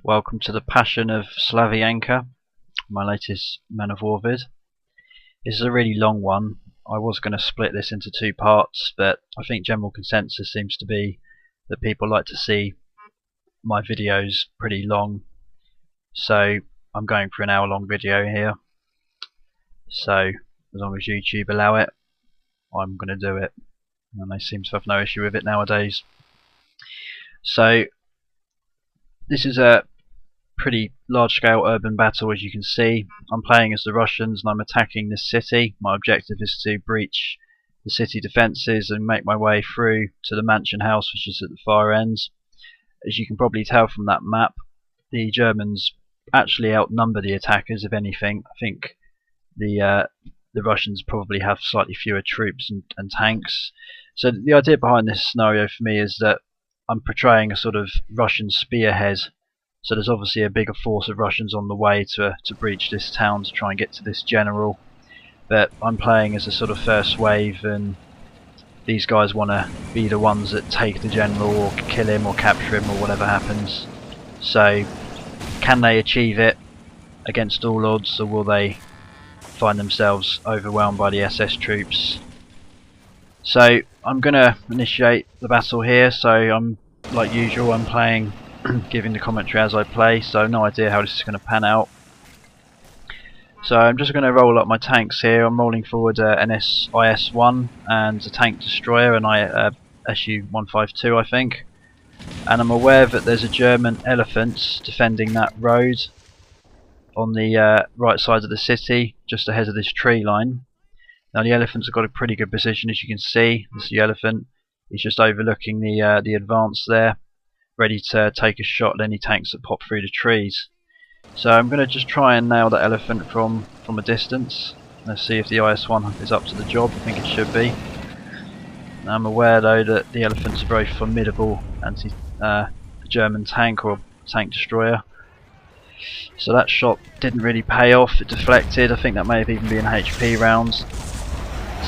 Welcome to the Passion of Slavianka, my latest Man of War vid. This is a really long one. I was going to split this into two parts, but I think general consensus seems to be that people like to see my videos pretty long. So I'm going for an hour-long video here. So as long as YouTube allow it, I'm going to do it. And they seem to have no issue with it nowadays. So this is a pretty large-scale urban battle, as you can see. I'm playing as the Russians and I'm attacking this city. My objective is to breach the city defences and make my way through to the mansion house, which is at the far end. As you can probably tell from that map, the Germans actually outnumber the attackers, if anything. I think the Russians probably have slightly fewer troops and tanks. So the idea behind this scenario for me is that I'm portraying a sort of Russian spearhead. So there's obviously a bigger force of Russians on the way to breach this town to try and get to this general. But I'm playing as a sort of first wave, and these guys want to be the ones that take the general or kill him or capture him or whatever happens. So can they achieve it against all odds, or will they find themselves overwhelmed by the SS troops? So I'm going to initiate the battle here. So I'm, like usual, I'm playing giving the commentary as I play, so no idea how this is going to pan out. So I'm just going to roll up my tanks here. I'm rolling forward an IS-1 and a tank destroyer, an Su-152 I think. And I'm aware that there's a German elephant defending that road on the right side of the city, just ahead of this tree line. Now the elephants have got a pretty good position, as you can see. This is the elephant. He's just overlooking the advance there, ready to take a shot at any tanks that pop through the trees. So I'm going to just try and nail that elephant from a distance. Let's see if the IS-1 is up to the job. I think it should be. Now I'm aware though that the elephant's a very formidable German tank or tank destroyer. So that shot didn't really pay off, it deflected. I think that may have even been HP rounds.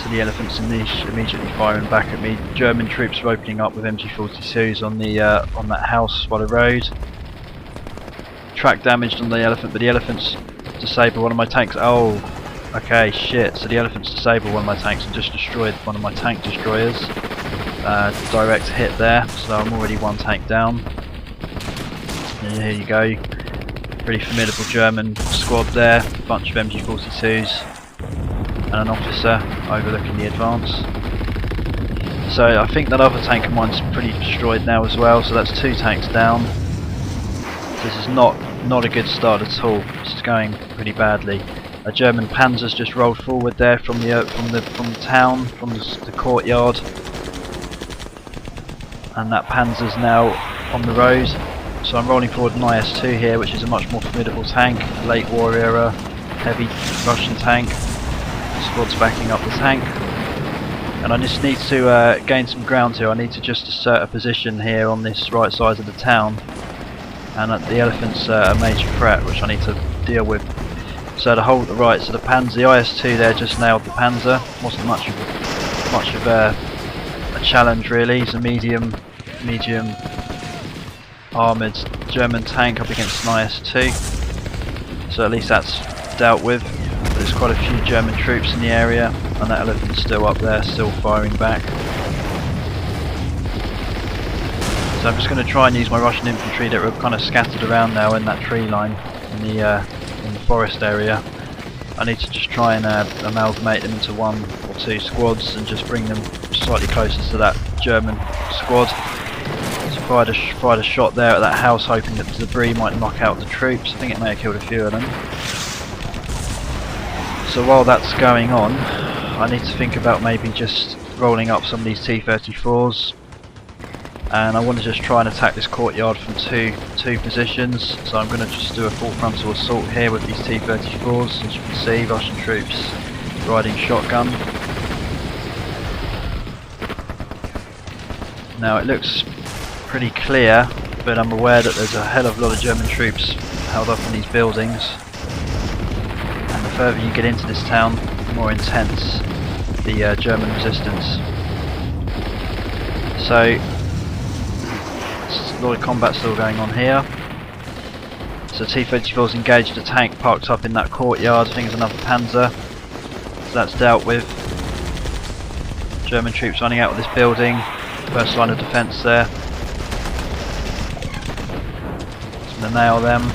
So the elephant's immediately firing back at me. German troops are opening up with MG42s on that house by the road. Track damaged on the elephant, but the elephant's disabled one of my tanks. Oh, okay, shit. So the elephant's disabled one of my tanks and just destroyed one of my tank destroyers. Direct hit there, so I'm already one tank down. And here you go. Pretty formidable German squad there. Bunch of MG42s. And an officer overlooking the advance. So I think that other tank of mine's pretty destroyed now as well, so that's two tanks down. This is not a good start at all. This is going pretty badly. A German Panzer's just rolled forward there from the town, from the courtyard, and that Panzer's now on the road. So I'm rolling forward an IS-2 here, which is a much more formidable tank, late war era, heavy Russian tank. Squad's backing up the tank, and I just need to gain some ground here. I need to just assert a position here on this right side of the town, and the elephant's a major threat which I need to deal with. So to hold the right, so the IS-2 there just nailed the Panzer. Wasn't much of a challenge really. It's a medium armoured German tank up against an IS-2, so at least that's dealt with. There's quite a few German troops in the area, and that elephant's still up there, still firing back. So I'm just going to try and use my Russian infantry that are kind of scattered around now in that tree line, in the forest area. I need to just try and amalgamate them into one or two squads and just bring them slightly closer to that German squad. So fired a shot there at that house, hoping that the debris might knock out the troops. I think it may have killed a few of them. So while that's going on, I need to think about maybe just rolling up some of these T-34s, and I want to just try and attack this courtyard from two positions. So I'm going to just do a full frontal assault here with these T-34s. As you can see, Russian troops riding shotgun. Now it looks pretty clear, but I'm aware that there's a hell of a lot of German troops held up in these buildings. The further you get into this town, the more intense the German resistance. So a lot of combat still going on here. So T-34's engaged a tank parked up in that courtyard. I think it's another Panzer. So that's dealt with. German troops running out of this building. First line of defence there. Just going to nail them.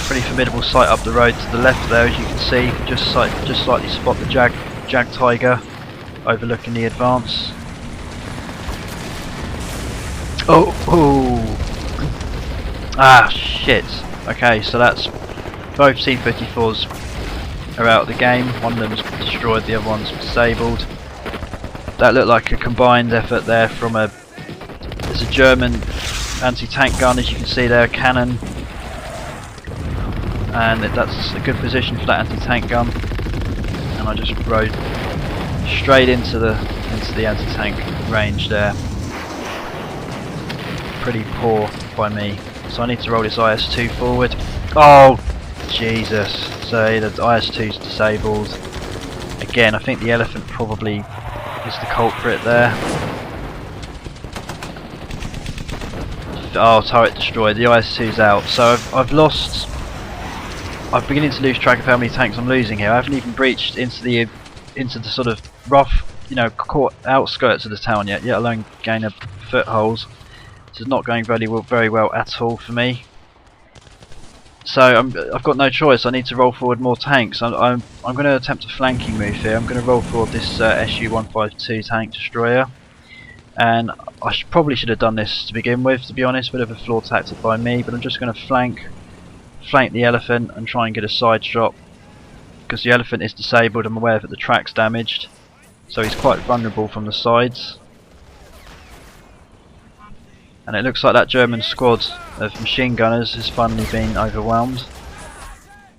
Pretty formidable sight up the road to the left there, as you can see. Just slightly spot the Jag Tiger overlooking the advance. Oh! Ah, shit. Okay, so that's both T-34s are out of the game. One of them's destroyed, the other one's disabled. That looked like a combined effort there from there's a German anti-tank gun, as you can see there, a cannon, and that's a good position for that anti-tank gun. And I just rode straight into the anti-tank range there. Pretty poor by me. So I need to roll this IS-2 forward. Oh, Jesus. So the IS-2's disabled. Again, I think the elephant probably is the culprit there. Oh, turret destroyed. The IS-2's out. So I'm beginning to lose track of how many tanks I'm losing here. I haven't even breached into the sort of rough, outskirts of the town yet alone gain a foothold. This is not going very well at all for me. So I've got no choice. I need to roll forward more tanks. I'm going to attempt a flanking move here. I'm going to roll forward this Su-152 tank destroyer, and I probably should have done this to begin with. To be honest, bit of a flawed tactic by me. But I'm just going to flank the elephant and try and get a side shot, because the elephant is disabled. I'm aware that the track's damaged, so he's quite vulnerable from the sides. And it looks like that German squad of machine gunners has finally been overwhelmed.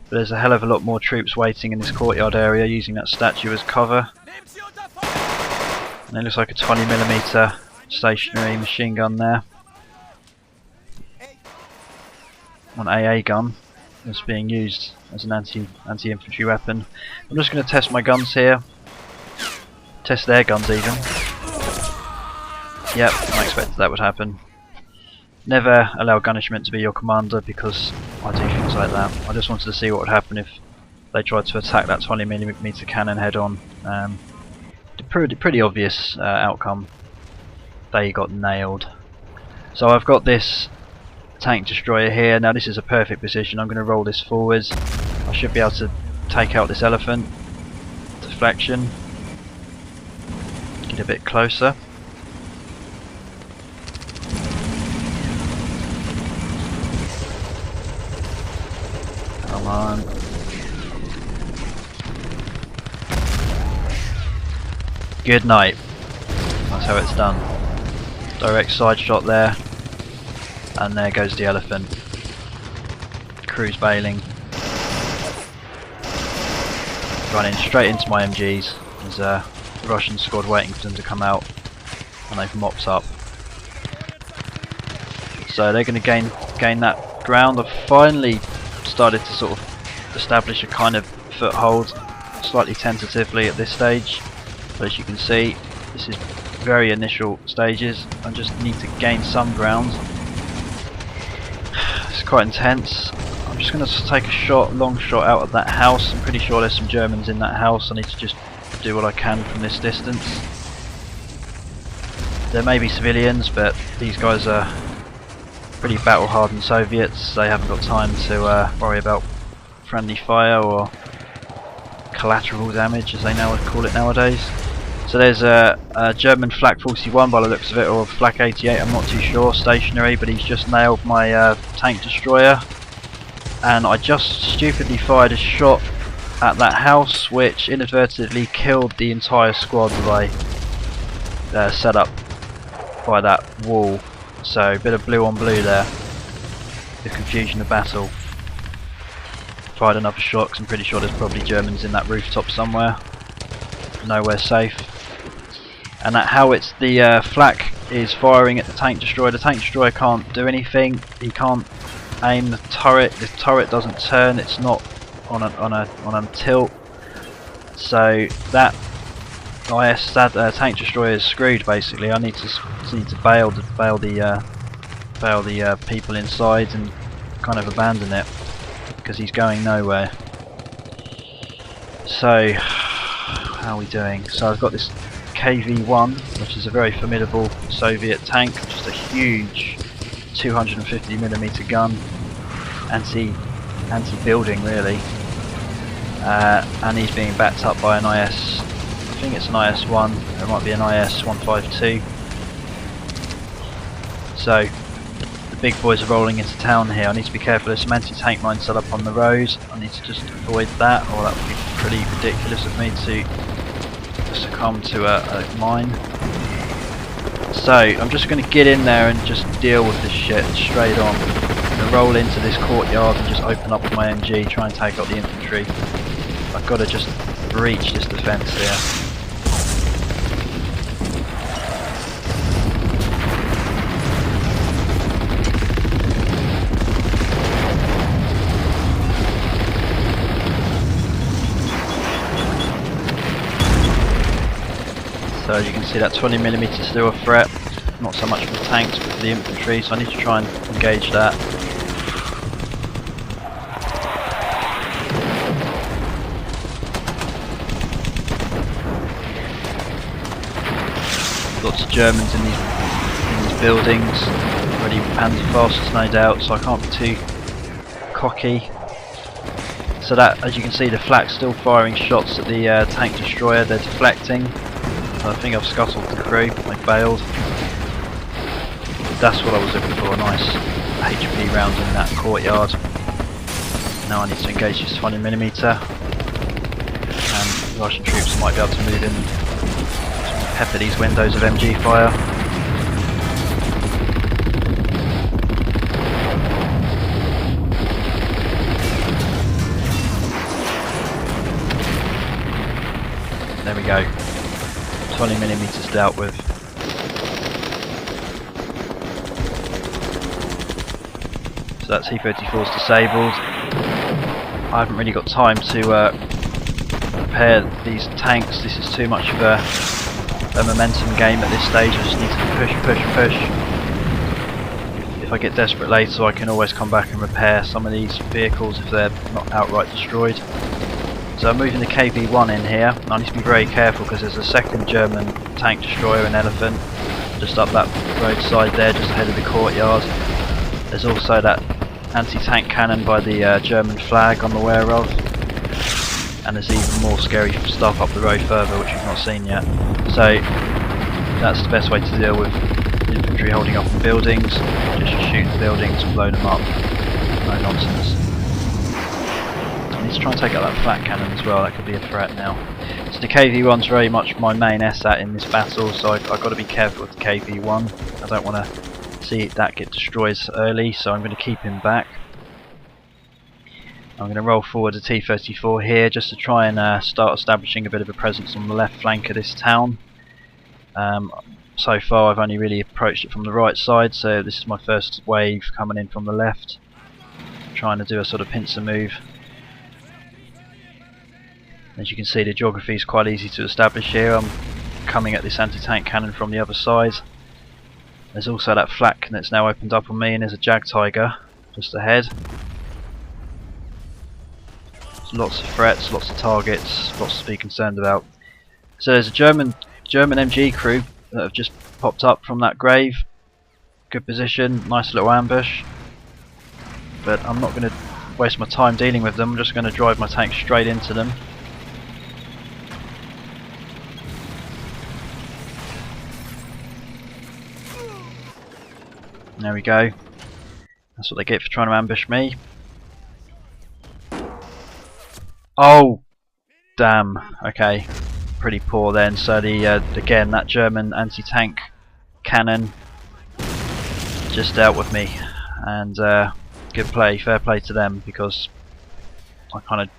But there's a hell of a lot more troops waiting in this courtyard area using that statue as cover. And it looks like a 20mm stationary machine gun there. An AA gun that's being used as an anti-infantry weapon. I'm just going to test my guns here. Test their guns even. Yep, I expected that would happen. Never allow Gunishment to be your commander, because I do things like that. I just wanted to see what would happen if they tried to attack that 20mm cannon head on. Pretty obvious outcome. They got nailed. So I've got this tank destroyer here. Now this is a perfect position. I'm going to roll this forwards. I should be able to take out this elephant. Deflection. Get a bit closer. Come on. Good night. That's how it's done. Direct side shot there. And there goes the elephant. Crew's bailing. Running straight into my MGs. There's a Russian squad waiting for them to come out. And they've mopped up. So they're going to gain that ground. I've finally started to sort of establish a kind of foothold, slightly tentatively at this stage, but as you can see this is very initial stages. I just need to gain some ground. It's quite intense. I'm just going to take a long shot out of that house. I'm pretty sure there's some Germans in that house. I need to just do what I can from this distance. There may be civilians, but these guys are pretty battle hardened Soviets. They haven't got time to worry about friendly fire or collateral damage, as they now call it nowadays. So there's a German Flak 41 by the looks of it, or Flak 88, I'm not too sure, stationary, but he's just nailed my tank destroyer. And I just stupidly fired a shot at that house, which inadvertently killed the entire squad that I set up by that wall. So a bit of blue on blue there. The confusion of battle. Fired another shot because I'm pretty sure there's probably Germans in that rooftop somewhere. Nowhere safe. And that howitz, the flak is firing at the tank destroyer. The tank destroyer can't do anything. He can't aim the turret. The turret doesn't turn. It's not on a tilt. So that tank destroyer is screwed basically. I need to bail the people inside and kind of abandon it because he's going nowhere. So how are we doing? So I've got this KV-1, which is a very formidable Soviet tank, just a huge 250mm gun, anti-building really, and he's being backed up by an IS, I think it's an IS-1, it might be an IS-152. So the big boys are rolling into town here. I need to be careful, there's some anti-tank mines set up on the road, I need to just avoid that, or that would be pretty ridiculous of me to succumb to a mine. So I'm just going to get in there and just deal with this shit straight on. I'm going to roll into this courtyard and just open up with my MG, try and take out the infantry. I've got to just breach this defence here. So as you can see, that 20mm is still a threat, not so much for the tanks but for the infantry, so I need to try and engage that. Lots of Germans in these buildings, ready for Panzer Fasters no doubt, so I can't be too cocky. So that, as you can see, the flak's still firing shots at the tank destroyer, they're deflecting. I think I've scuttled the crew, they bailed. That's what I was looking for, a nice HP round in that courtyard. Now I need to engage this 20mm, and Russian troops might be able to move in, pepper these windows of MG fire. There we go. 20mm dealt with. So that T-34 is disabled. I haven't really got time to repair these tanks. This is too much of a momentum game at this stage. I just need to push. If I get desperate later, I can always come back and repair some of these vehicles if they're not outright destroyed. So I'm moving the KV-1 in here. I need to be very careful because there's a second German tank destroyer, an Elephant, just up that roadside there, just ahead of the courtyard. There's also that anti-tank cannon by the German flag I'm aware of. And there's even more scary stuff up the road further which we've not seen yet. So that's the best way to deal with infantry holding up in buildings. Just shoot the buildings and blow them up. No nonsense. I need to try and take out that flak cannon as well, that could be a threat now. So the KV-1's very much my main SAT in this battle, so I've got to be careful with the KV-1. I don't want to see that get destroyed early, so I'm going to keep him back. I'm going to roll forward a T-34 here just to try and start establishing a bit of a presence on the left flank of this town. So far I've only really approached it from the right side, so this is my first wave coming in from the left. Trying to do a sort of pincer move. As you can see, the geography is quite easy to establish here. I'm coming at this anti-tank cannon from the other side. There's also that flak that's now opened up on me, and there's a Jag Tiger just ahead. There's lots of threats, lots of targets, lots to be concerned about. So there's a German MG crew that have just popped up from that grave. Good position, nice little ambush. But I'm not going to waste my time dealing with them. I'm just going to drive my tank straight into them. There we go. That's what they get for trying to ambush me. Oh, damn. Okay, pretty poor then. So the again, that German anti-tank cannon just dealt with me, and good play, fair play to them, because I kind of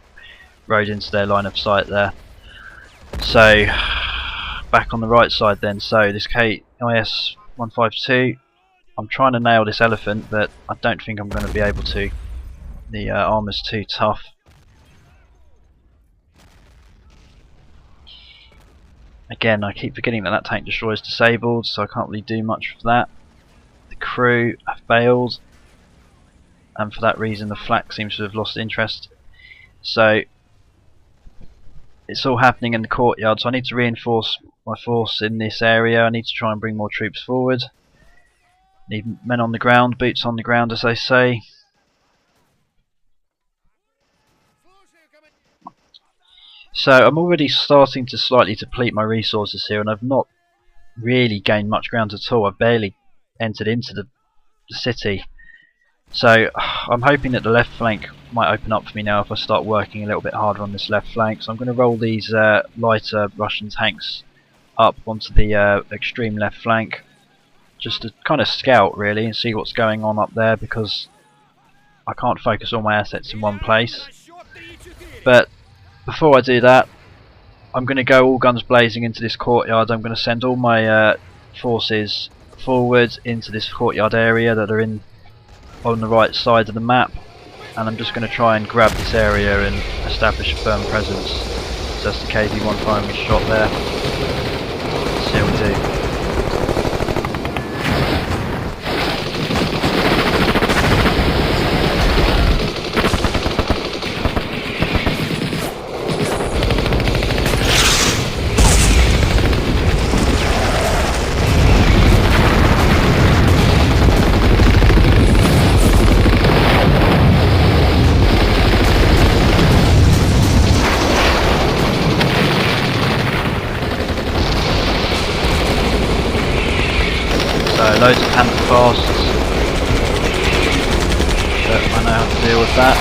rode into their line of sight there. So back on the right side then. So this KIS-152. I'm trying to nail this Elephant, but I don't think I'm going to be able to. The armour's too tough. Again, I keep forgetting that tank destroyer is disabled, so I can't really do much for that. The crew have bailed. and for that reason the flak seems to have lost interest. So it's all happening in the courtyard, so I need to reinforce my force in this area. I need to try and bring more troops forward. Need men on the ground, boots on the ground as they say. So I'm already starting to slightly deplete my resources here, and I've not really gained much ground at all. I've barely entered into the city. So I'm hoping that the left flank might open up for me now if I start working a little bit harder on this left flank. So I'm going to roll these lighter Russian tanks up onto the extreme left flank, just to kind of scout really and see what's going on up there, because I can't focus all my assets in one place. But before I do that, I'm going to go all guns blazing into this courtyard. I'm going to send all my forces forward into this courtyard area that are on the right side of the map, and I'm just going to try and grab this area and establish a firm presence. So that's the KV-1 firing a shot there. Let's see how we do. Loads of panther fasts, but I know how to deal with that.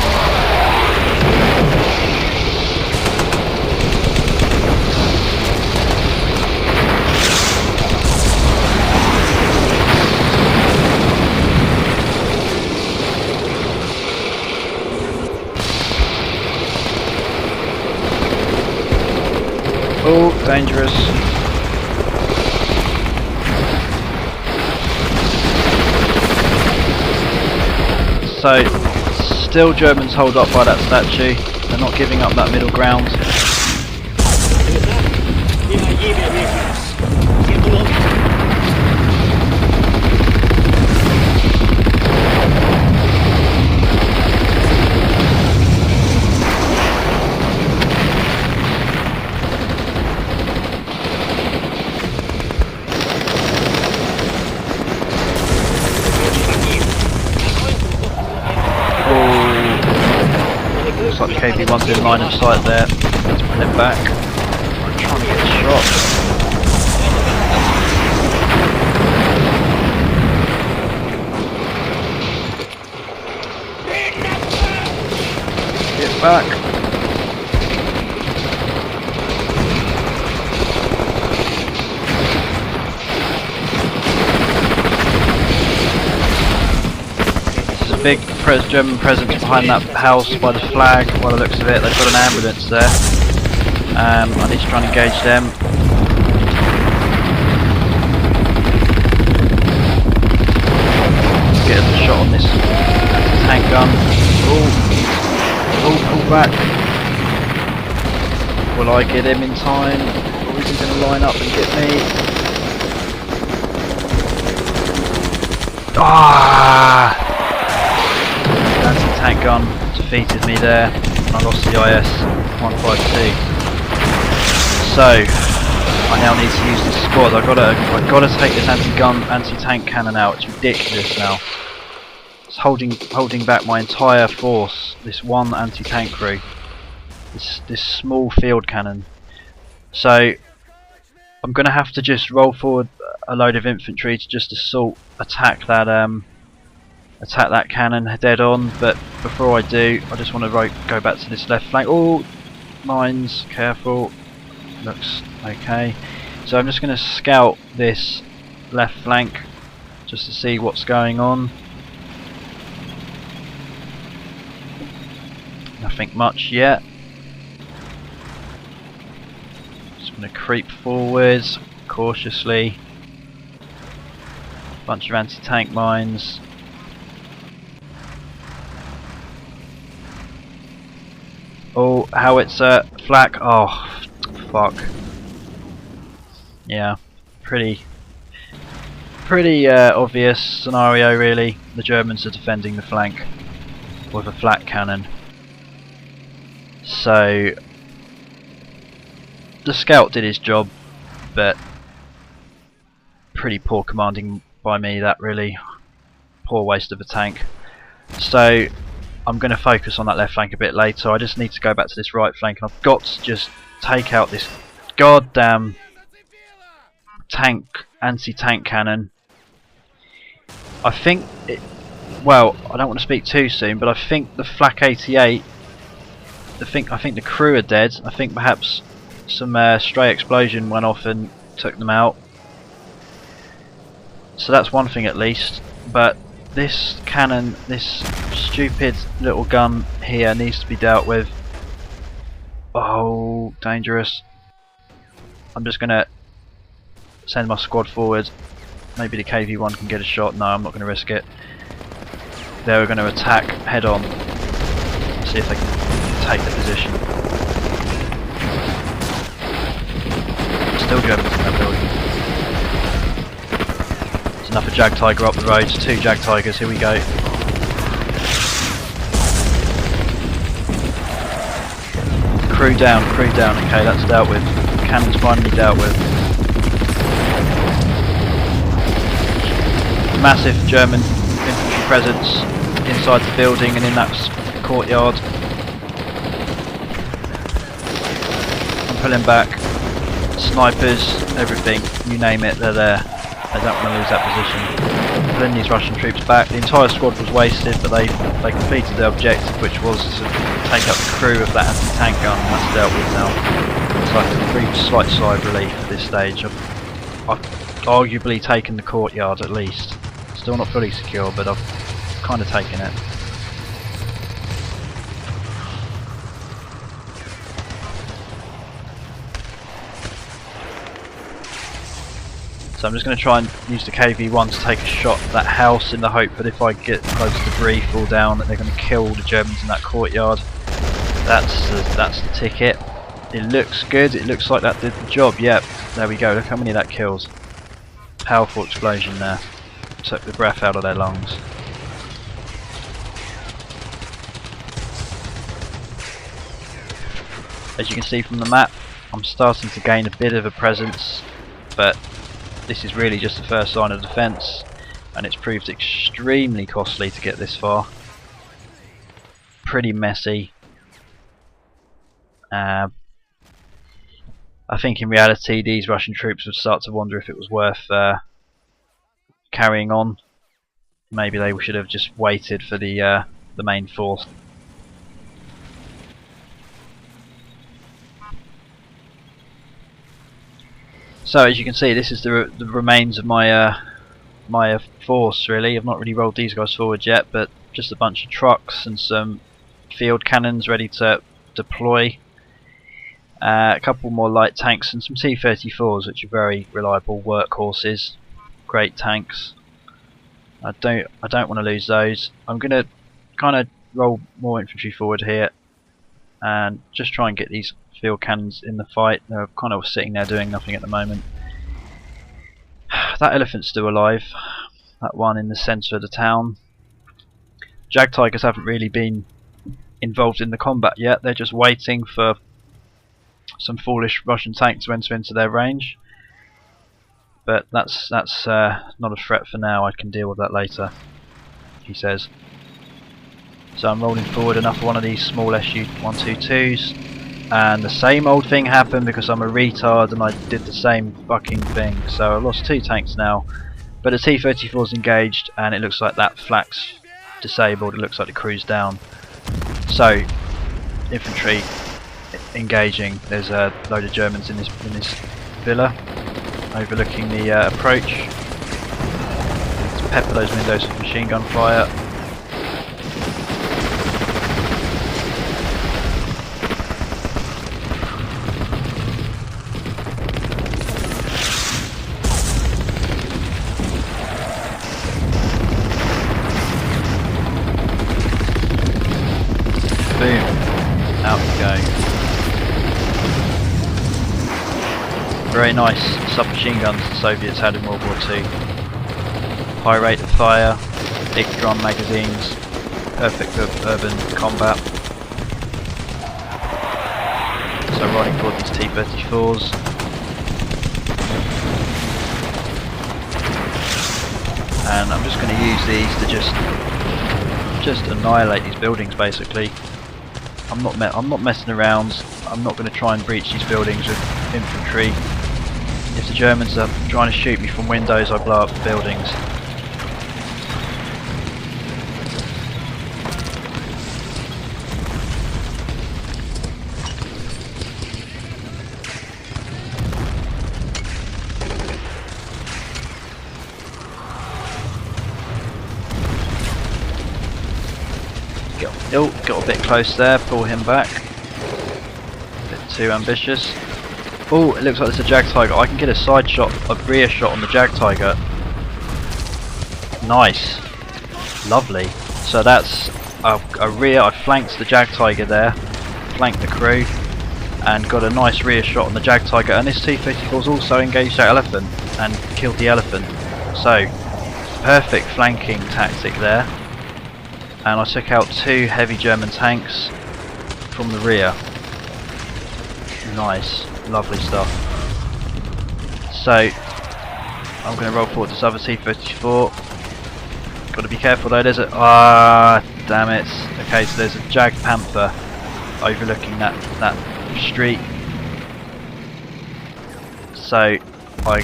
Oh, dangerous. So, still Germans hold up by that statue. They're not giving up that middle ground. Looks like the KV-1's in line of sight there. Let's pull it back. I'm trying to get a shot. Get back. Big German presence behind that house by the flag. By the looks of it, they've got an ambulance there. I need to try and engage them. Let's get a shot on this tank gun. Oh, pull back. Will I get him in time, or is he going to line up and get me? Ah! Anti-tank gun defeated me there, and I lost the IS-152. So I now need to use this squad. I've got to take this anti-tank cannon out. It's ridiculous now. It's holding back my entire force. This one anti-tank crew. This small field cannon. So I'm going to have to just roll forward a load of infantry to just attack that cannon dead on. But before I do, I just want to go back to this left flank. Oh, mines, careful. Looks okay. So I'm just going to scout this left flank just to see what's going on. Nothing much yet. Just going to creep forwards cautiously. Bunch of anti-tank mines. Oh, howitzer, flak. Oh, fuck. Yeah, pretty obvious scenario really. The Germans are defending the flank. with a flat cannon. So the scout did his job, but pretty poor commanding by me, that really. Poor waste of a tank. So I'm going to focus on that left flank a bit later. I just need to go back to this right flank, and I've got to just take out this goddamn tank, anti-tank cannon. I think it, well, I don't want to speak too soon, but I think the Flak 88, I think the crew are dead. I think perhaps some stray explosion went off and took them out. So that's one thing at least. But this cannon, this stupid little gun here, needs to be dealt with. Oh, dangerous. I'm just going to send my squad forward. Maybe the KV-1 can get a shot. No, I'm not going to risk it. They're going to attack head on. See if they can take the position. Still Germans in that building. There's another Jag Tiger up the road. 2 Jag Tigers, here we go. Crew down, okay, that's dealt with. Cannon's finally dealt with. Massive German infantry presence inside the building and in that courtyard. I'm pulling back. Snipers, everything, you name it, they're there. I don't want to lose that position. Pulling these Russian troops back. The entire squad was wasted, but they completed their objective, which was to take out the crew of that anti-tank gun. That's dealt with now. So I can breathe a slight sigh of relief at this stage. I've arguably taken the courtyard at least. Still not fully secure, but I've kind of taken it. So I'm just going to try and use the KV-1 to take a shot at that house in the hope that if I get loads of debris fall down that they're going to kill the Germans in that courtyard. That's the ticket. It looks good, it looks like that did the job. Yep, there we go, look how many that kills. Powerful explosion there. Took the breath out of their lungs. As you can see from the map, I'm starting to gain a bit of a presence, but this is really just the first line of defence, and it's proved extremely costly to get this far. Pretty messy. I think in reality these Russian troops would start to wonder if it was worth carrying on. Maybe they should have just waited for the main force. So as you can see, this is the remains of my my force really. I've not really rolled these guys forward yet, but just a bunch of trucks and some field cannons ready to deploy. A couple more light tanks and some T-34s, which are very reliable workhorses. Great tanks. I don't want to lose those. I'm going to kind of roll more infantry forward here and just try and get these field cannons in the fight. They're kind of sitting there doing nothing at the moment. That elephant's still alive. That one in the centre of the town. Jag Tigers haven't really been involved in the combat yet. They're just waiting for some foolish Russian tanks to enter into their range. But that's not a threat for now. I can deal with that later, he says. So I'm rolling forward another one of these small Su-122s, and the same old thing happened because I'm a retard and I did the same fucking thing. So I've lost 2 tanks now, but the T-34's engaged and it looks like that flak's disabled. It looks like the crew's down. So infantry engaging. There's a load of Germans in this villa overlooking the approach. Let's pepper those windows with machine gun fire. Boom. Out we go. Very nice submachine guns the Soviets had in World War II. High rate of fire, big drum magazines, perfect for urban combat. So riding toward these T-34s. And I'm just going to use these to just annihilate these buildings basically. I'm not messing around. I'm not going to try and breach these buildings with infantry. If the Germans are trying to shoot me from windows, I blow up the buildings. Got a bit close there, pull him back. A bit too ambitious. Oh, it looks like there's a Jag Tiger. I can get a side shot, a rear shot on the Jag Tiger. Nice. Lovely. So that's a rear, I flanked the Jag Tiger there, flanked the crew, and got a nice rear shot on the Jag Tiger. And this T-34's also engaged that elephant and killed the elephant. So, perfect flanking tactic there. And I took out 2 heavy German tanks from the rear. Nice, lovely stuff. So I'm going to roll forward this other T-34. Got to be careful though. There's a damn it. Okay, so there's a Jag Panther overlooking that street. So I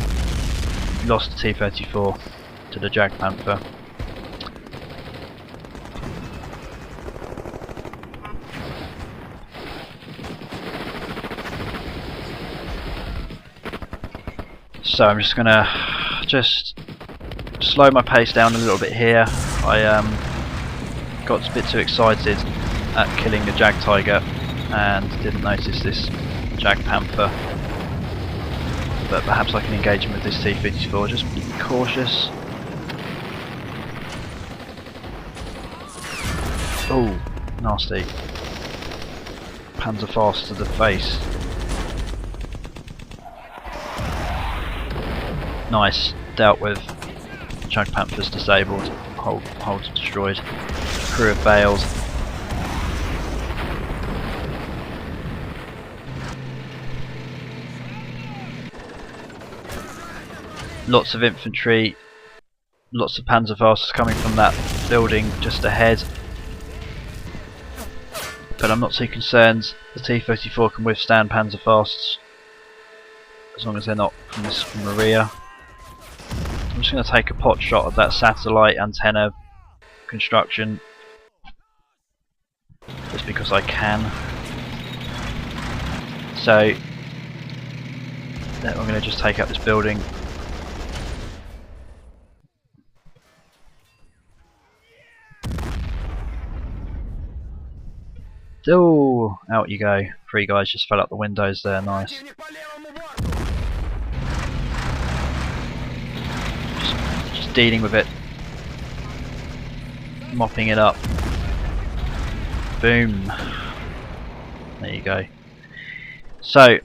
lost the T-34 to the Jag Panther. So I'm just gonna slow my pace down a little bit here. I got a bit too excited at killing the Jag Tiger and didn't notice this Jag Panther. But perhaps I can engage him with this T-34. Just be cautious. Oh, nasty. Panzer fast to the face. Nice, dealt with. Jag Panther's disabled, hull's destroyed, crew have bailed. Lots of infantry, lots of Panzerfasts coming from that building just ahead. But I'm not too concerned, the T-34 can withstand Panzerfasts as long as they're not from the rear. I'm just going to take a pot shot of that satellite antenna construction just because I can. So I'm going to just take out this building. Oh, out you go. 3 guys just fell out the windows there, nice. Just dealing with it. Mopping it up. Boom. There you go. So,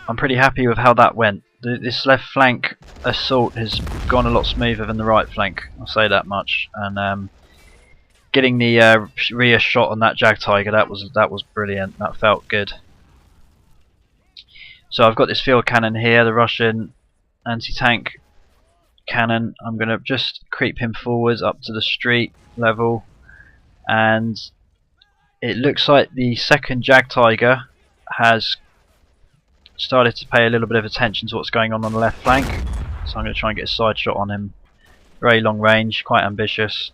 I'm pretty happy with how that went. This left flank assault has gone a lot smoother than the right flank, I'll say that much. And getting the rear shot on that Jag Tiger, that was brilliant. That felt good. So I've got this field cannon here, the Russian anti-tank cannon. I'm going to just creep him forwards up to the street level, and it looks like the second Jag Tiger has started to pay a little bit of attention to what's going on the left flank. So I'm going to try and get a side shot on him. Very long range, quite ambitious.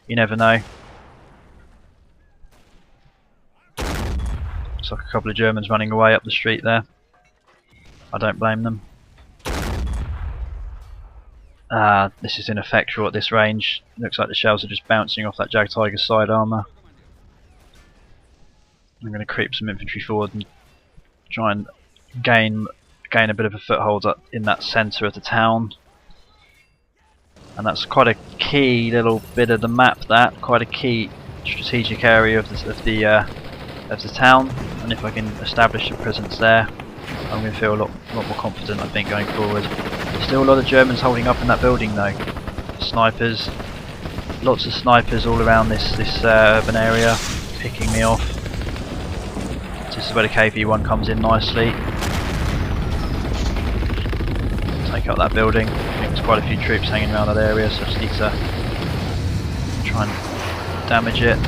You never know. Looks like a couple of Germans running away up the street there. I don't blame them. This is ineffectual at this range. Looks like the shells are just bouncing off that Jag Tiger's side armour. I'm going to creep some infantry forward and try and gain a bit of a foothold up in that centre of the town. And that's quite a key little bit of the map. Quite a key strategic area of the town. And if I can establish a presence there, I'm going to feel a lot more confident, I think, going forward. There's still a lot of Germans holding up in that building though. Snipers. Lots of snipers all around this urban area, picking me off. This is where the KV-1 comes in nicely. Take out that building. I think there's quite a few troops hanging around that area, so I just need to try and damage it,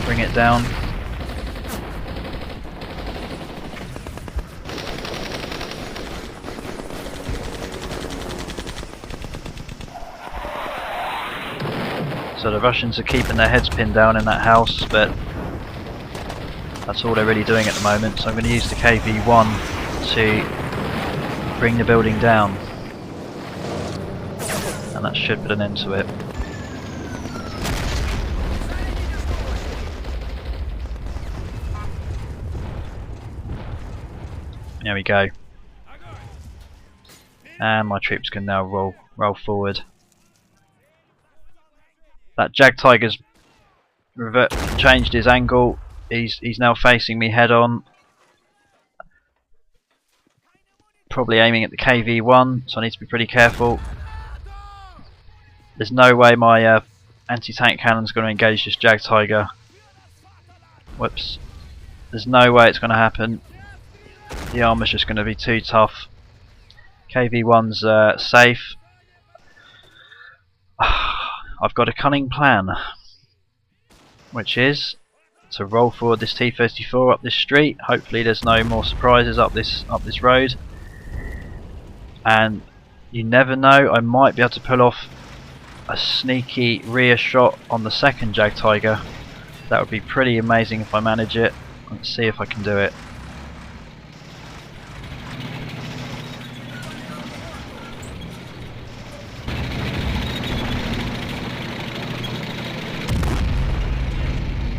bring it down. So the Russians are keeping their heads pinned down in that house, but that's all they're really doing at the moment. So I'm going to use the KV-1 to bring the building down, and that should put an end to it. There we go. And my troops can now roll forward. That Jag Tiger's changed his angle. He's now facing me head on. Probably aiming at the KV-1, so I need to be pretty careful. There's no way my anti-tank cannon's going to engage this Jag Tiger. Whoops. There's no way it's going to happen. The armour's just going to be too tough. KV-1's safe. I've got a cunning plan, which is to roll forward this T-34 up this street. Hopefully there's no more surprises up this road, and you never know, I might be able to pull off a sneaky rear shot on the second Jag Tiger. That would be pretty amazing if I manage it. Let's see if I can do it.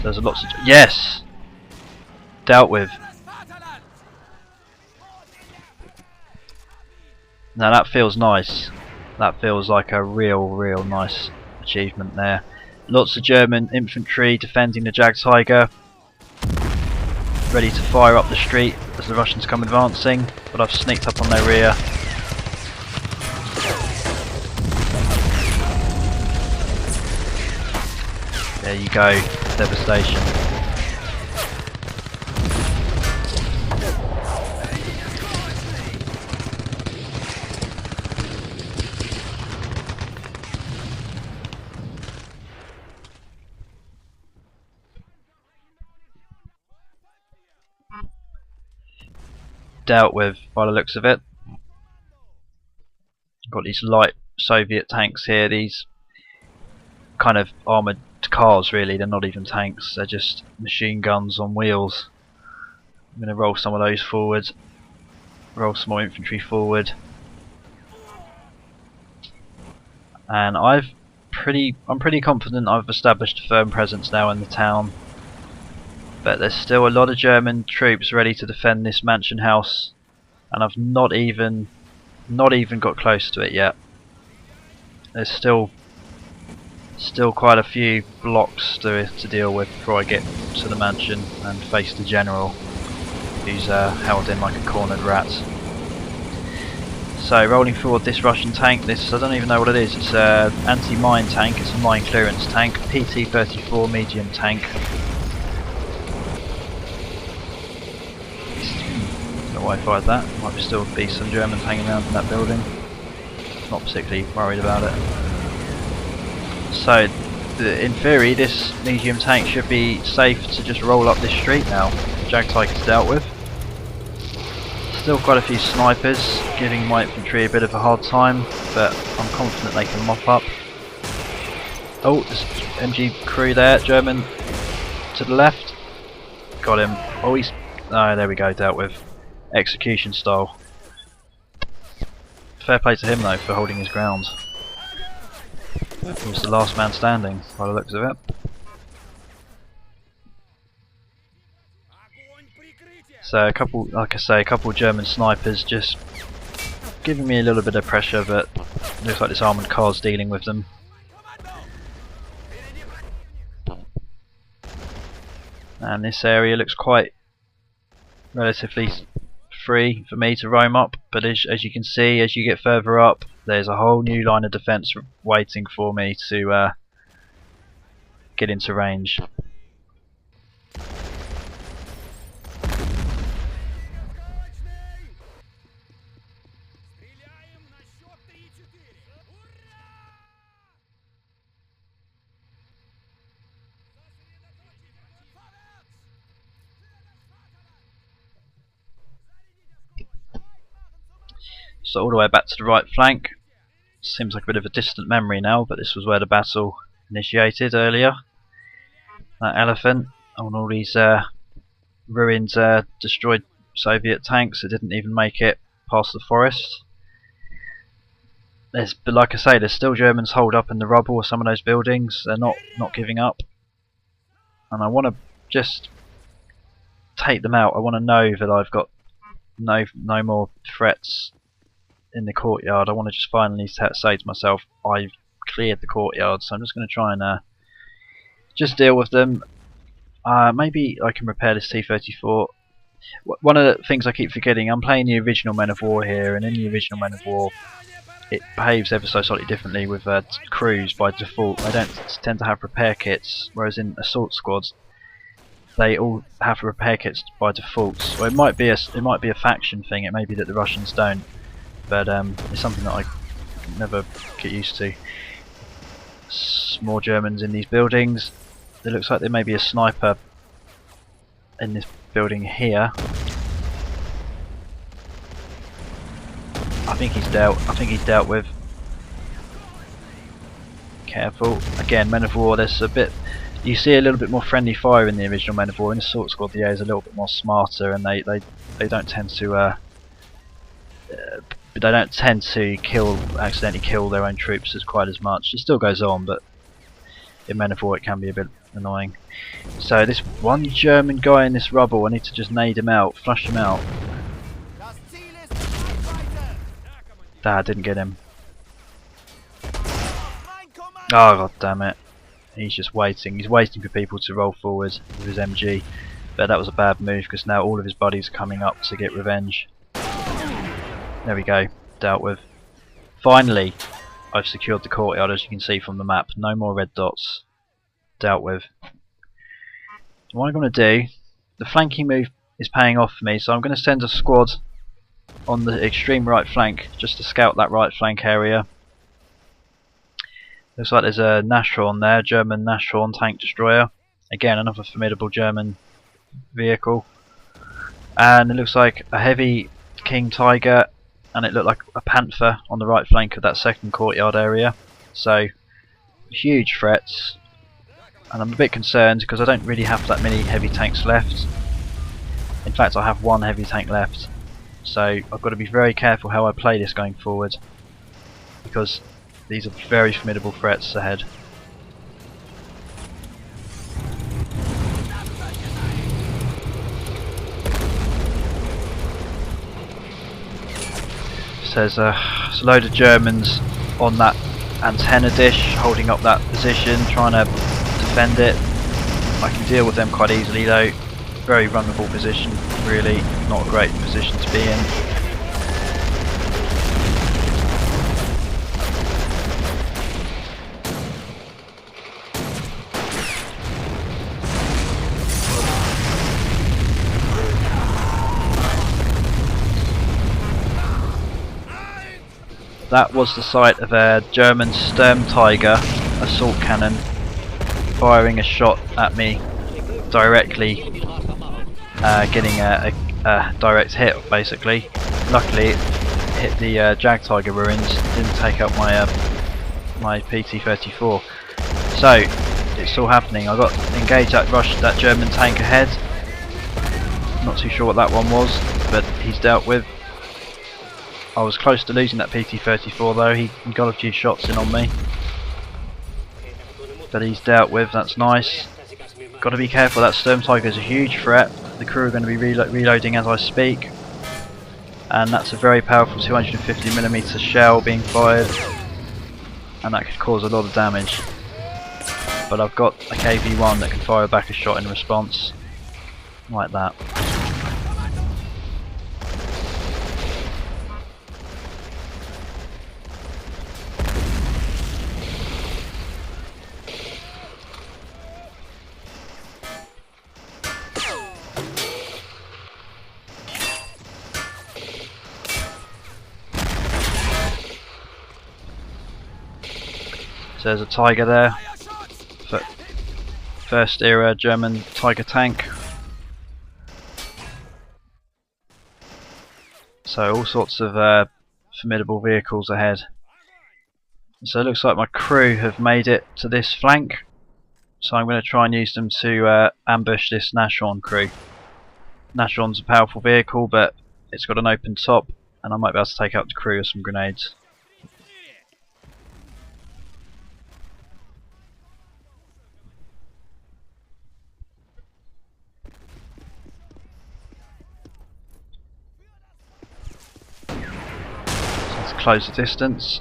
There's lots of... Yes! Dealt with. Now that feels nice. That feels like a real nice achievement there. Lots of German infantry defending the Jag Tiger. Ready to fire up the street as the Russians come advancing, but I've sneaked up on their rear. There you go. Devastation. Dealt with by the looks of it. Got these light Soviet tanks here, these kind of armoured cars really, they're not even tanks, they're just machine guns on wheels. I'm going to roll some of those forward, roll some more infantry forward, and I'm pretty confident I've established a firm presence now in the town, but there's still a lot of German troops ready to defend this mansion house, and I've not even got close to it yet. There's still quite a few blocks to deal with before I get to the mansion and face the general, who's held in like a cornered rat. So rolling forward this Russian tank, I don't even know what it is, it's an anti-mine tank, it's a mine clearance tank, PT-34 medium tank. Don't know why I fired that, might still be some Germans hanging around in that building, not particularly worried about it. So, in theory, this medium tank should be safe to just roll up this street now. The Jag Tiger's dealt with. Still quite a few snipers, giving my infantry a bit of a hard time, but I'm confident they can mop up. Oh, there's MG crew there, German to the left. Got him. Oh, he's... Oh, there we go, dealt with. Execution style. Fair play to him though for holding his ground. He was the last man standing, by the looks of it. So like I say, a couple of German snipers just giving me a little bit of pressure, but looks like this armoured car's dealing with them. And this area looks quite relatively free for me to roam up, but as you can see, as you get further up, there's a whole new line of defence waiting for me to get into range. So all the way back to the right flank. Seems like a bit of a distant memory now, but this was where the battle initiated earlier. That elephant on all these ruined, destroyed Soviet tanks that didn't even make it past the forest. But like I say, there's still Germans holed up in the rubble of some of those buildings. They're not giving up, and I want to just take them out. I want to know that I've got no more threats in the courtyard. I want to just finally say to myself, I've cleared the courtyard, so I'm just going to try and just deal with them. Maybe I can repair this T-34. One of the things I keep forgetting, I'm playing the original Men of War here, and in the original Men of War it behaves ever so slightly differently with crews by default. They don't tend to have repair kits, whereas in assault squads they all have repair kits by default. Well, it might be a faction thing. It may be that the Russians don't, but it's something that I can never get used to. More Germans in these buildings. It looks like there may be a sniper in this building here. I think he's dealt with. Careful. Again, Men of War, there's a bit, you see a little bit more friendly fire in the original Men of War. In the Assault Squad, the A is a little bit more smarter, and they don't tend to accidentally kill their own troops as quite as much. It still goes on, but in Men of War it can be a bit annoying. So this one German guy in this rubble, I need to just nade him out, flush him out. Ah, didn't get him. Oh, god damn it. He's just waiting. He's waiting for people to roll forward with his MG. But that was a bad move, because now all of his buddies are coming up to get revenge. There we go. Dealt with. Finally, I've secured the courtyard, as you can see from the map. No more red dots. Dealt with. What I'm going to do, the flanking move is paying off for me, so I'm going to send a squad on the extreme right flank just to scout that right flank area. Looks like there's a Nashorn there, German Nashorn tank destroyer. Again, another formidable German vehicle. And it looks like a heavy King Tiger, and it looked like a Panther on the right flank of that second courtyard area. So, huge threats. And I'm a bit concerned because I don't really have that many heavy tanks left. In fact, I have one heavy tank left. So I've got to be very careful how I play this going forward, because these are very formidable threats ahead. So there's a load of Germans on that antenna dish, holding up that position, trying to defend it. I can deal with them quite easily though. Very vulnerable position, really not a great position to be in. That was the site of a German Sturm Tiger assault cannon firing a shot at me directly, getting a direct hit basically. Luckily it hit the Jag Tiger ruins, didn't take up my PT-34. So it's all happening. I got engaged that German tank ahead. Not too sure what that one was, but he's dealt with. I was close to losing that PT-34 though. He got a few shots in on me, but he's dealt with. That's nice. Got to be careful. That Sturm Tiger is a huge threat. The crew are going to be reloading as I speak, and that's a very powerful 250mm shell being fired, and that could cause a lot of damage. But I've got a KV-1 that can fire back a shot in response, like that. So there's a Tiger there. First era German Tiger tank. So all sorts of formidable vehicles ahead. So it looks like my crew have made it to this flank. So I'm going to try and use them to ambush this Nashorn crew. Nashorn's a powerful vehicle, but it's got an open top, and I might be able to take out the crew with some grenades. So let's close the distance.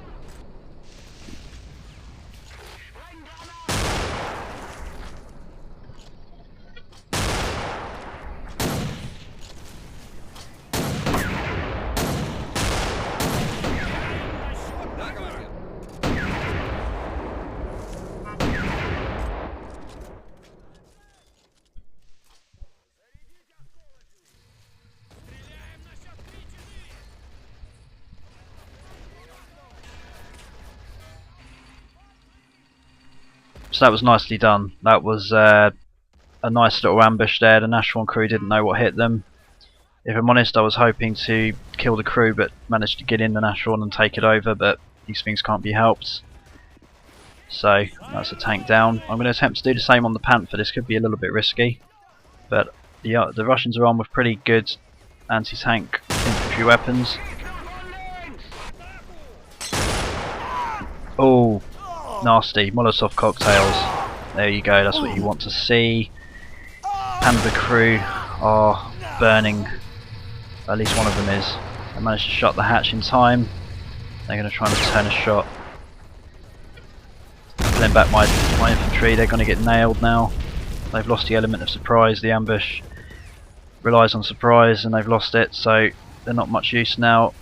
So that was nicely done. That was a nice little ambush there. The Nashorn crew didn't know what hit them. If I'm honest, I was hoping to kill the crew, but managed to get in the Nashorn and take it over, but these things can't be helped. So that's a tank down. I'm going to attempt to do the same on the Panther. This could be a little bit risky, but the Russians are armed with pretty good anti-tank infantry weapons. Oh, nasty Molotov cocktails. There you go, that's what you want to see. Panzer crew are burning. At least one of them is. I managed to shut the hatch in time. They're going to try and return a shot. Pulling back my infantry, they're going to get nailed now. They've lost the element of surprise. The ambush relies on surprise and they've lost it, so they're not much use now.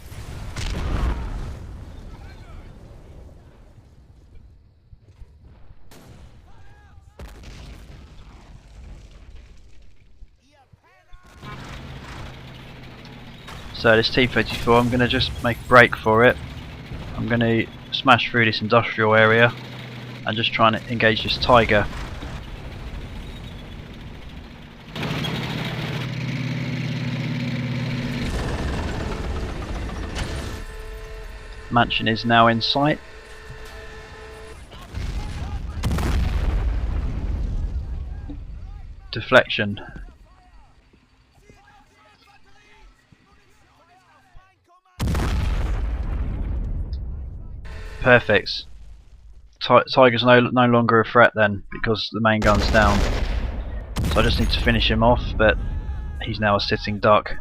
So this T-34, I'm going to just make a break for it. I'm going to smash through this industrial area and just try and engage this Tiger. Mansion is now in sight. Deflection. Perfect. Tiger's no longer a threat then, because the main gun's down. So I just need to finish him off, but he's now a sitting duck.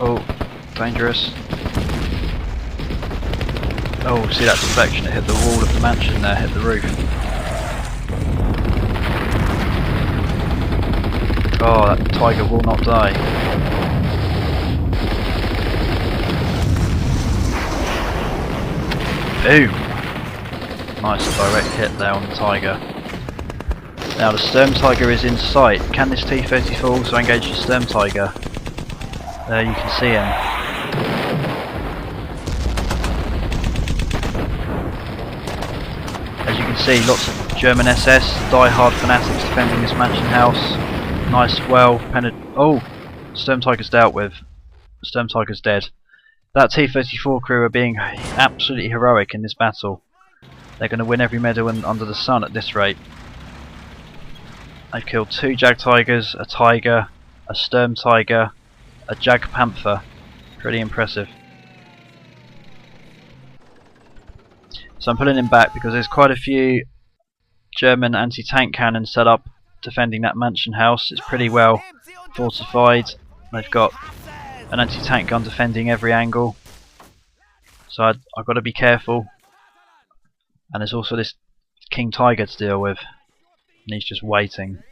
Oh, dangerous. Oh, see that deflection? It hit the wall of the mansion there, hit the roof. Oh, that Tiger will not die. Boom! Nice direct hit there on the Tiger. Now the Sturm Tiger is in sight. Can this T-34 also engage the Sturm Tiger? There you can see him. As you can see, lots of German SS, die-hard fanatics defending this mansion house. Nice, well penetrated. Oh, Sturm Tiger's dealt with. Sturm Tiger's dead. That T-34 crew are being absolutely heroic in this battle. They're going to win every medal under the sun at this rate. They've killed 2 Jag Tigers, a Tiger, a Sturm Tiger, a Jag Panther. Pretty impressive. So I'm pulling him back because there's quite a few German anti-tank cannons set up defending that mansion house. It's pretty well fortified. They've got an anti-tank gun defending every angle. So I've got to be careful. And there's also this King Tiger to deal with. And he's just waiting.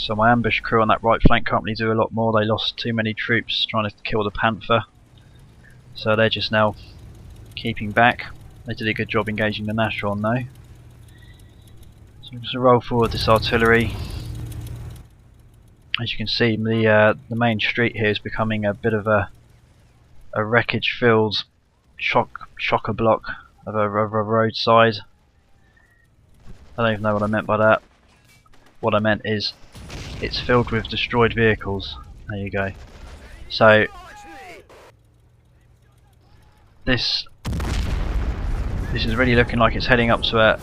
So my ambush crew on that right flank can't really do a lot more. They lost too many troops trying to kill the Panther. So they're just now keeping back. They did a good job engaging the Nashorn though. So I'm just going to roll forward this artillery. As you can see, the main street here is becoming a bit of a wreckage-filled chocker block of a roadside. I don't even know what I meant by that. What I meant is it's filled with destroyed vehicles. There you go. So this is really looking like it's heading up to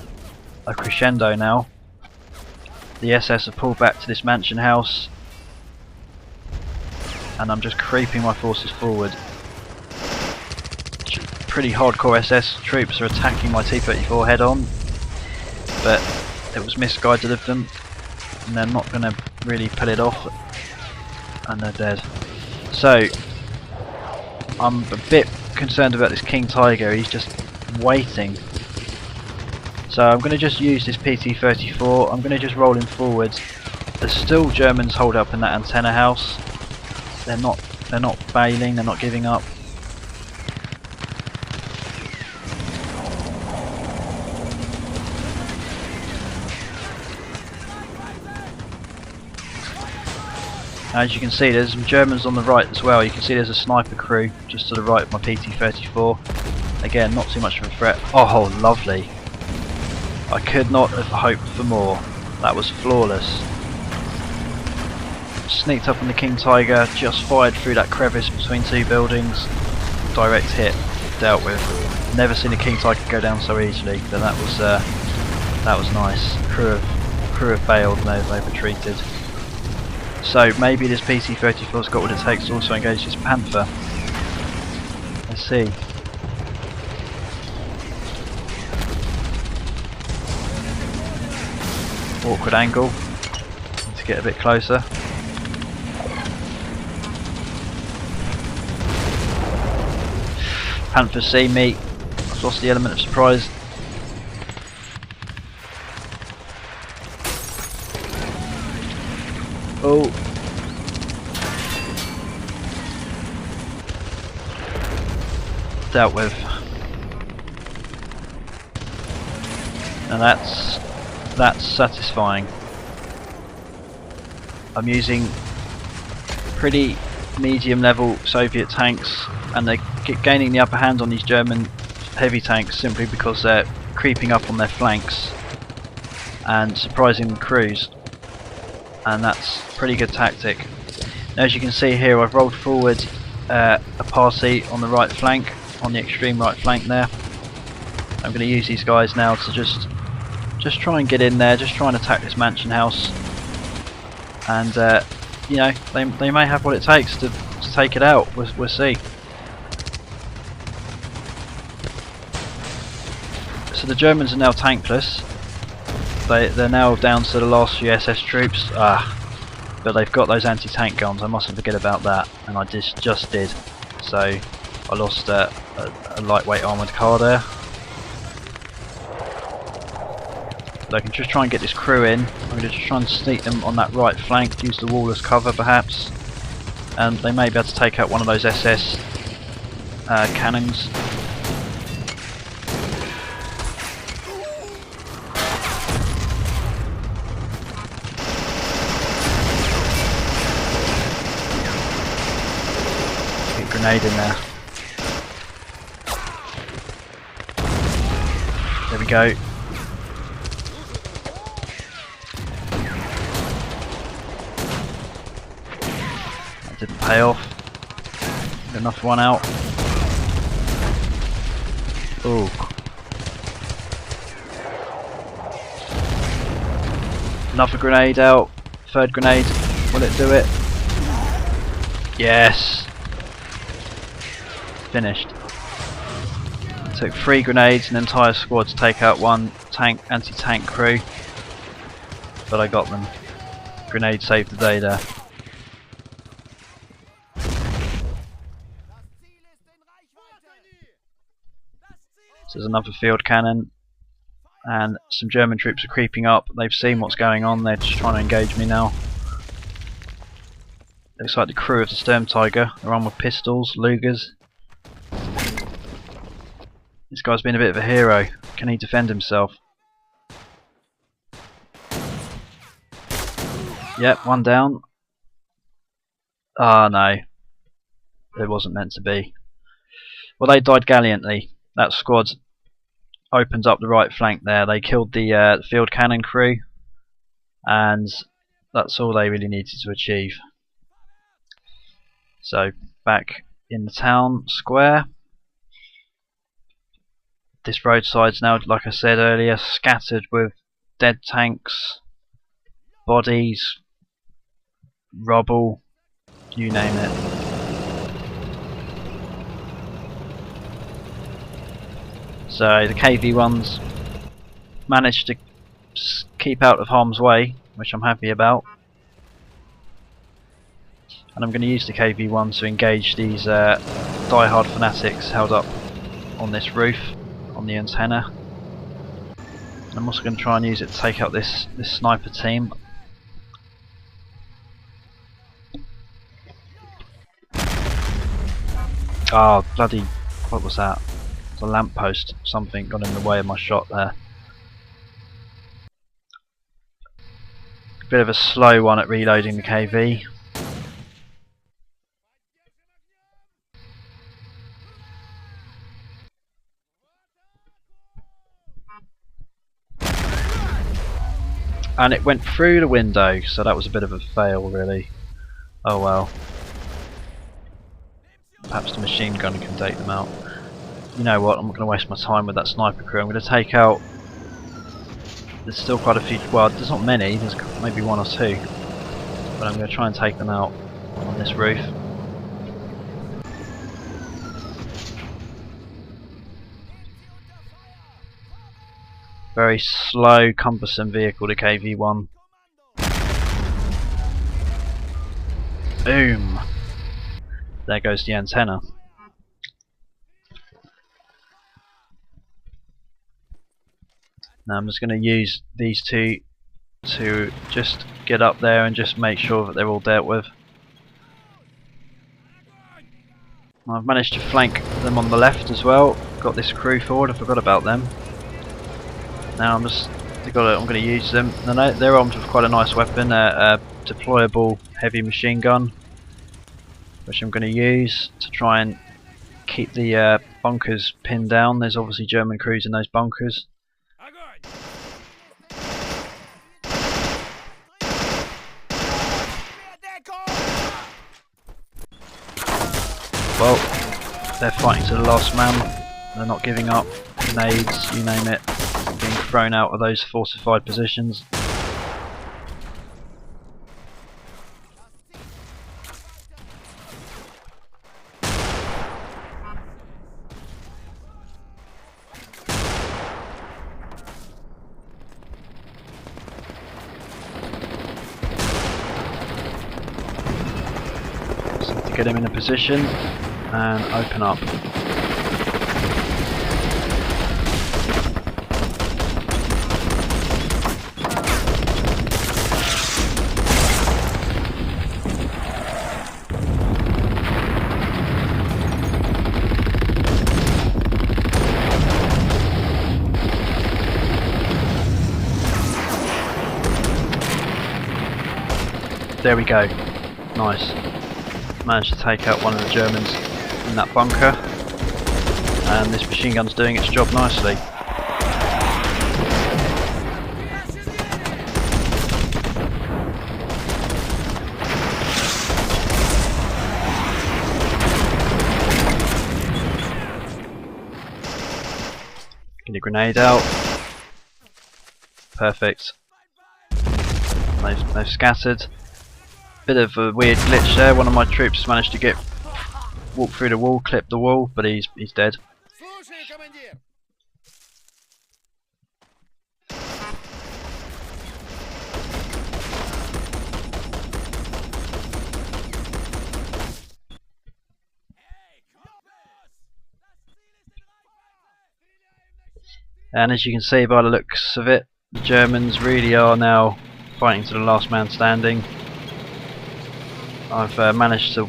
a crescendo now. The SS have pulled back to this mansion house, and I'm just creeping my forces forward. Pretty hardcore SS troops are attacking my T-34 head on, but it was misguided of them, and they're not going to really pull it off, and they're dead. So I'm a bit concerned about this King Tiger. He's just waiting. So I'm going to just use this PT-34. I'm going to just roll him forward. There's still Germans holed up in that antenna house. They're not bailing. They're not giving up. As you can see, there's some Germans on the right as well. You can see there's a sniper crew just to the right of my PT-34. Again, not too much of a threat. Oh, lovely. I could not have hoped for more. That was flawless. Sneaked up on the King Tiger, just fired through that crevice between two buildings. Direct hit, dealt with. Never seen a King Tiger go down so easily, but that was nice. Crew have bailed and they've retreated. So maybe this PT-34's got what it takes to also engage this Panther. Let's see. Awkward angle. Need to get a bit closer. Panthers see me. I've lost the element of surprise. Oh. Dealt with. And that's satisfying. I'm using pretty medium level Soviet tanks, and they keep gaining the upper hand on these German heavy tanks simply because they're creeping up on their flanks and surprising the crews, and that's a pretty good tactic. Now, as you can see here, I've rolled forward a party on the right flank, on the extreme right flank there. I'm going to use these guys now to just try and get in there, just try and attack this mansion house, and you know, they may have what it takes to take it out. We'll see. So the Germans are now tankless. They're now down to the last few SS troops. But they've got those anti-tank guns. I mustn't forget about that, and I just did. So I lost a lightweight armoured car there. I can just try and get this crew in. I'm going to just try and sneak them on that right flank, use the wall as cover perhaps, and they may be able to take out one of those SS cannons. Get a grenade in there. There we go. Didn't pay off. Got enough one out. Ooh. Another grenade out. Third grenade. Will it do it? Yes. Finished. It took 3 grenades, an entire squad to take out one anti-tank crew. But I got them. Grenade saved the day there. So there's another field cannon, and some German troops are creeping up. They've seen what's going on, they're just trying to engage me now. Looks like the crew of the Sturmtiger are armed with pistols, Lugers. This guy's been a bit of a hero. Can he defend himself? Yep, one down. Ah, no. It wasn't meant to be. Well, they died gallantly. That squad opened up the right flank there. They killed the field cannon crew, and that's all they really needed to achieve. So, back in the town square. This roadside's now, like I said earlier, scattered with dead tanks, bodies, rubble, you name it. So the KV-1s managed to keep out of harm's way, which I'm happy about. And I'm going to use the KV-1 to engage these die-hard fanatics held up on this roof, on the antenna. And I'm also going to try and use it to take out this sniper team. Oh, bloody, what was that? It's a lamppost, something got in the way of my shot there. Bit of a slow one at reloading the KV. And it went through the window, so that was a bit of a fail really. Oh well. Perhaps the machine gun can take them out. You know what, I'm not going to waste my time with that sniper crew. I'm going to take out... There's still quite a few... Well, there's not many, there's maybe one or two. But I'm going to try and take them out on this roof. Very slow, cumbersome vehicle, the KV-1. Boom! There goes the antenna. Now I'm just going to use these two to just get up there and just make sure that they're all dealt with. I've managed to flank them on the left as well. Got this crew forward, I forgot about them. Now I'm going to use them. They're armed with quite a nice weapon, a deployable heavy machine gun, which I'm going to use to try and keep the bunkers pinned down. There's obviously German crews in those bunkers. Well, they're fighting to the last man. They're not giving up. Grenades, you name it, being thrown out of those fortified positions. To get him in a position and open up. There we go. Nice. Managed to take out one of the Germans in that bunker, and this machine gun's doing its job nicely. Get a grenade out. Perfect. They've scattered. Bit of a weird glitch there. One of my troops managed to walk through the wall, clip the wall, but he's dead. And as you can see by the looks of it, the Germans really are now fighting to the last man standing. I've managed to...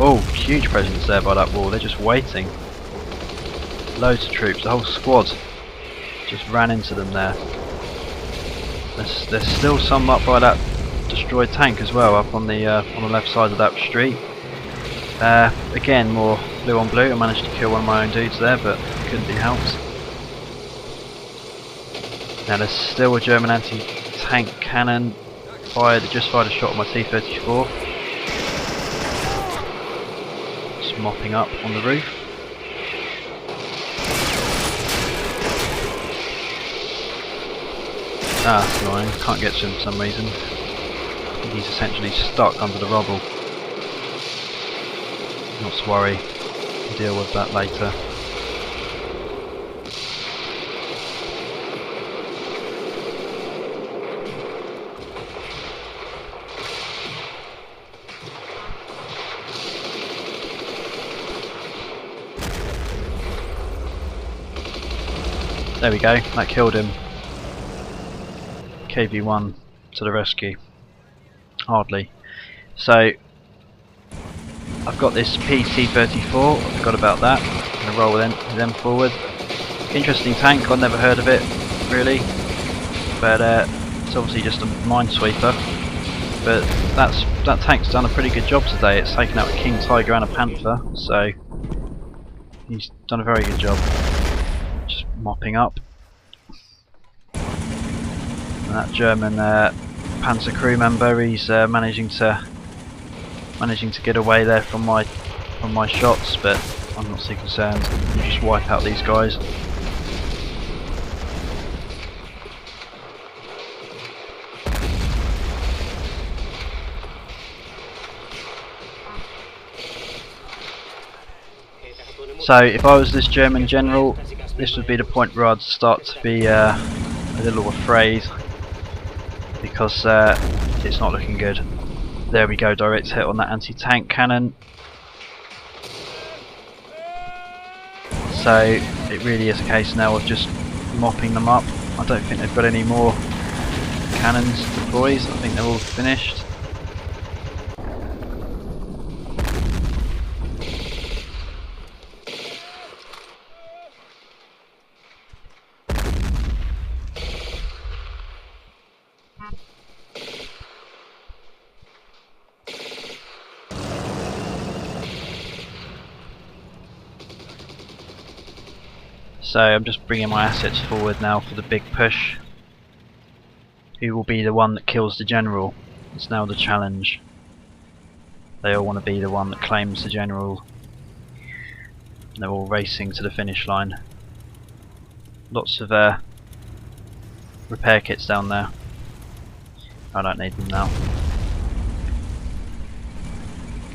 Oh, huge presence there by that wall. They're just waiting. Loads of troops, the whole squad just ran into them there. There's still some up by that destroyed tank as well, up on the left side of that street. Again, more blue on blue. I managed to kill one of my own dudes there, but couldn't be helped. Now there's still a German anti-tank cannon just fired a shot at my T-34. Just mopping up on the roof. Ah, that's annoying. Can't get to him for some reason. I think he's essentially stuck under the rubble. Not to worry. We'll deal with that later. There we go, that killed him. KV-1 to the rescue. Hardly. So, I've got this PT-34, I forgot about that. I'm going to roll with them forward. Interesting tank, I've never heard of it, really. But it's obviously just a minesweeper. But that tank's done a pretty good job today. It's taken out a King Tiger and a Panther, so he's done a very good job. Just mopping up. And that German Panzer crew member, he's managing to get away there from my shots, but I'm not too concerned. You just wipe out these guys. So if I was this German general, this would be the point where I'd start to be a little afraid, because it's not looking good. There we go, direct hit on that anti-tank cannon. So it really is a case now of just mopping them up. I don't think they've got any more cannons deployed. I think they're all finished. So I'm just bringing my assets forward now for the big push. Who will be the one that kills the general? It's now the challenge. They all want to be the one that claims the general. And they're all racing to the finish line. Lots of repair kits down there. I don't need them now.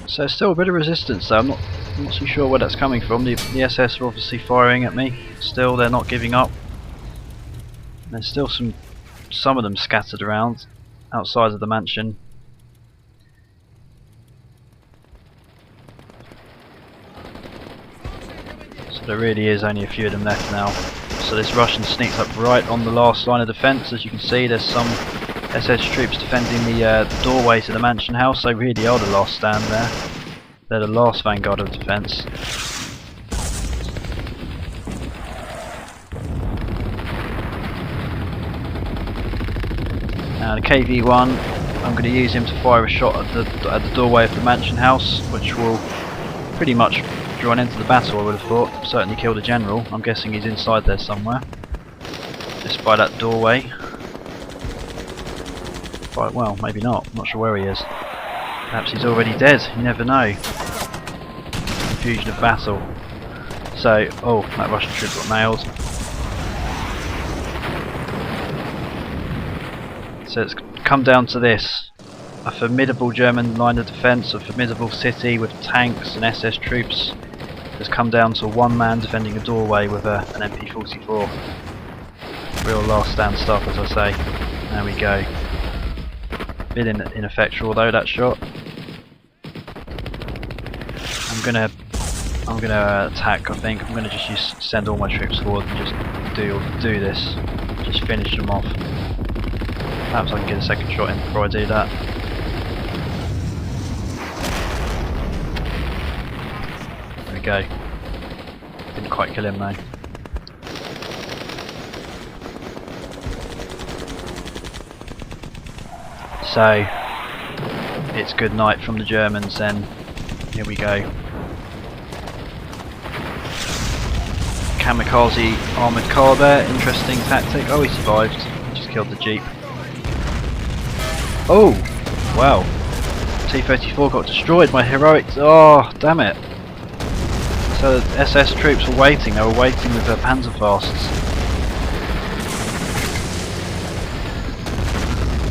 So still a bit of resistance though. I'm not too sure where that's coming from. The SS are obviously firing at me. Still, they're not giving up. There's still some of them scattered around outside of the mansion. So there really is only a few of them left now. So this Russian sneaks up right on the last line of defence. As you can see, there's some SS troops defending the doorway to the mansion house. They really are the last stand there. They're the last vanguard of defence. Now the KV-1, I'm going to use him to fire a shot at the doorway of the mansion house, which will pretty much draw an end to the battle, I would have thought. Certainly kill the general. I'm guessing he's inside there somewhere. Just by that doorway. But, well, maybe not. I'm not sure where he is. Perhaps he's already dead. You never know. Confusion of battle. So, oh, that Russian troop got nailed. So it's come down to this. A formidable German line of defence, a formidable city with tanks and SS troops has come down to one man defending a doorway with an MP-44. Real last stand stuff, as I say. There we go. Bit ineffectual though, that shot. I'm gonna attack. I think I'm gonna just send all my troops forward and just do this. Just finish them off. Perhaps I can get a second shot in before I do that. go. Didn't quite kill him though. So it's good night from the Germans then. Here we go. Kamikaze armoured car there, interesting tactic. Oh, he survived. Just killed the Jeep. Oh! Wow. T-34 got destroyed, my heroics. Oh, damn it. So the SS troops were waiting. They were waiting with their Panzerfasts.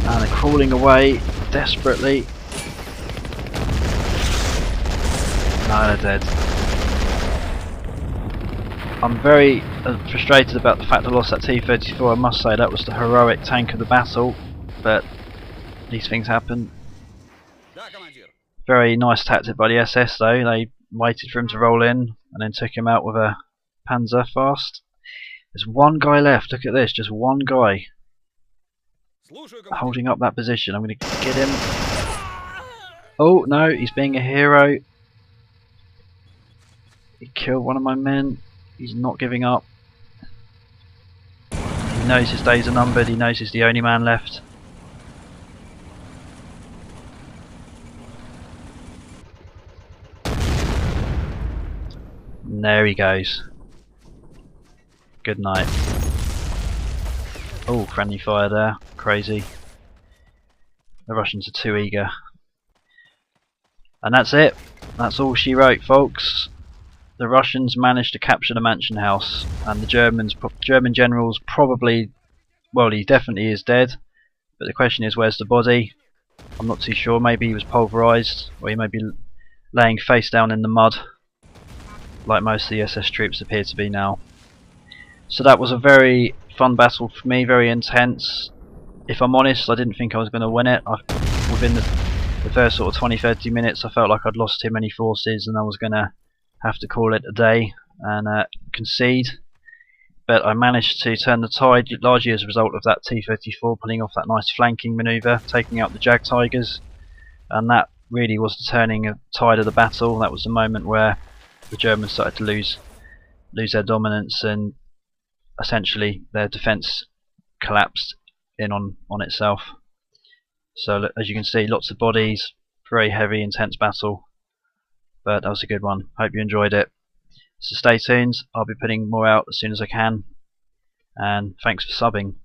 And they're crawling away desperately. No, they're dead. I'm very frustrated about the fact I lost that T-34. I must say that was the heroic tank of the battle, but these things happen. Very nice tactic by the SS though. They waited for him to roll in and then took him out with a Panzer fast. There's one guy left. Look at this, just one guy holding up that position. I'm going to get him. Oh no, he's being a hero. He killed one of my men. He's not giving up. He knows his days are numbered. He knows he's the only man left. And there he goes. Good night. Oh, friendly fire there. Crazy. The Russians are too eager. And that's it. That's all she wrote, folks. The Russians managed to capture the mansion house, and the German generals probably, well, he definitely is dead. But the question is, where's the body? I'm not too sure. Maybe he was pulverised, or he may be laying face down in the mud, like most of the SS troops appear to be now. So that was a very fun battle for me, very intense. If I'm honest, I didn't think I was going to win it. Within the first sort of 20-30 minutes, I felt like I'd lost too many forces and I was going to have to call it a day and concede. But I managed to turn the tide, largely as a result of that T-34 pulling off that nice flanking manoeuvre, taking out the Jag Tigers, and that really was the turning tide of the battle. That was the moment where the Germans started to lose their dominance, and essentially their defence collapsed in on itself. So as you can see, lots of bodies, very heavy, intense battle, but that was a good one. Hope you enjoyed it. So stay tuned, I'll be putting more out as soon as I can, and thanks for subbing.